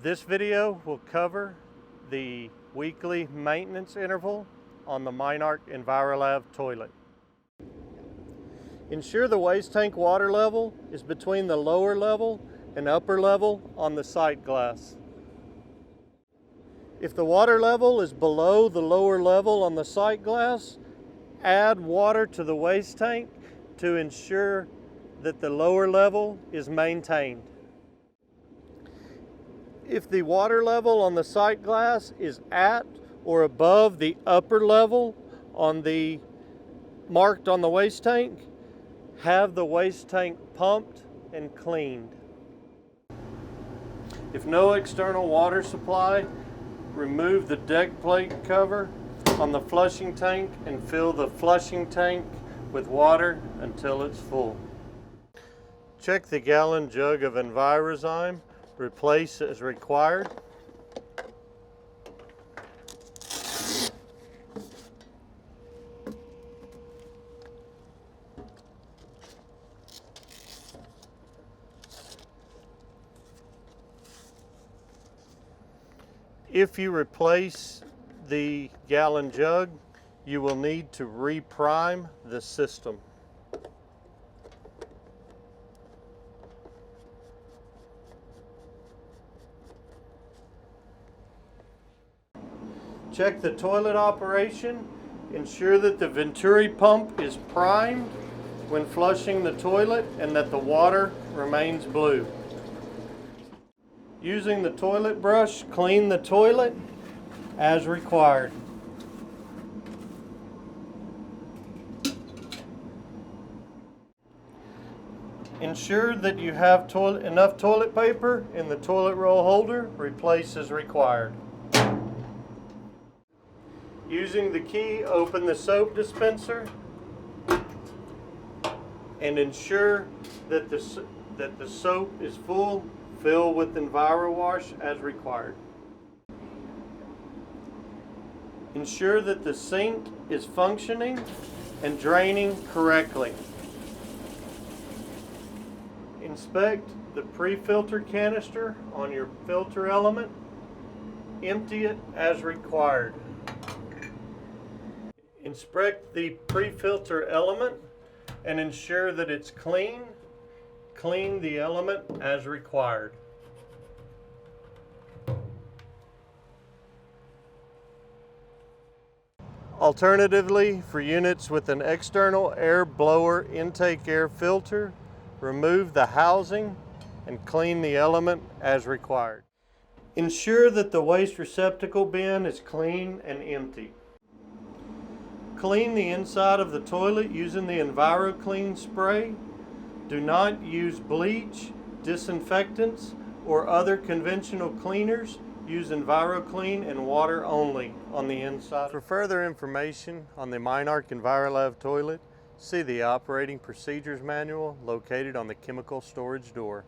This video will cover the weekly maintenance interval on the Minark EnviroLAV toilet. Ensure the waste tank water level is between the lower level and upper level on the sight glass. If the water level is below the lower level on the sight glass, add water to the waste tank to ensure that the lower level is maintained. If the water level on the sight glass is at or above the upper level on the marked on the waste tank, have the waste tank pumped and cleaned. If no external water supply, remove the deck plate cover on the flushing tank and fill the flushing tank with water until it's full. Check the gallon jug of EnviroZYME. Replace as required. If you replace the gallon jug, you will need to reprime the system. Check the toilet operation. Ensure that the Venturi pump is primed when flushing the toilet and that the water remains blue. Using the toilet brush, clean the toilet as required. Ensure that you have enough toilet paper in the toilet roll holder. Replace as required. Using the key, open the soap dispenser and ensure that the soap is full. Fill with EnviroWASH as required. Ensure that the sink is functioning and draining correctly. Inspect the pre-filter canister on your filter element. Empty it as required. Inspect the pre-filter element and ensure that it's clean. Clean the element as required. Alternatively, for units with an external air blower intake air filter, remove the housing and clean the element as required. Ensure that the waste receptacle bin is clean and empty. Clean the inside of the toilet using the EnviroCLEAN spray. Do not use bleach, disinfectants, or other conventional cleaners. Use EnviroCLEAN and water only on the inside. For further information on the Minark EnviroLAV toilet, see the operating procedures manual located on the chemical storage door.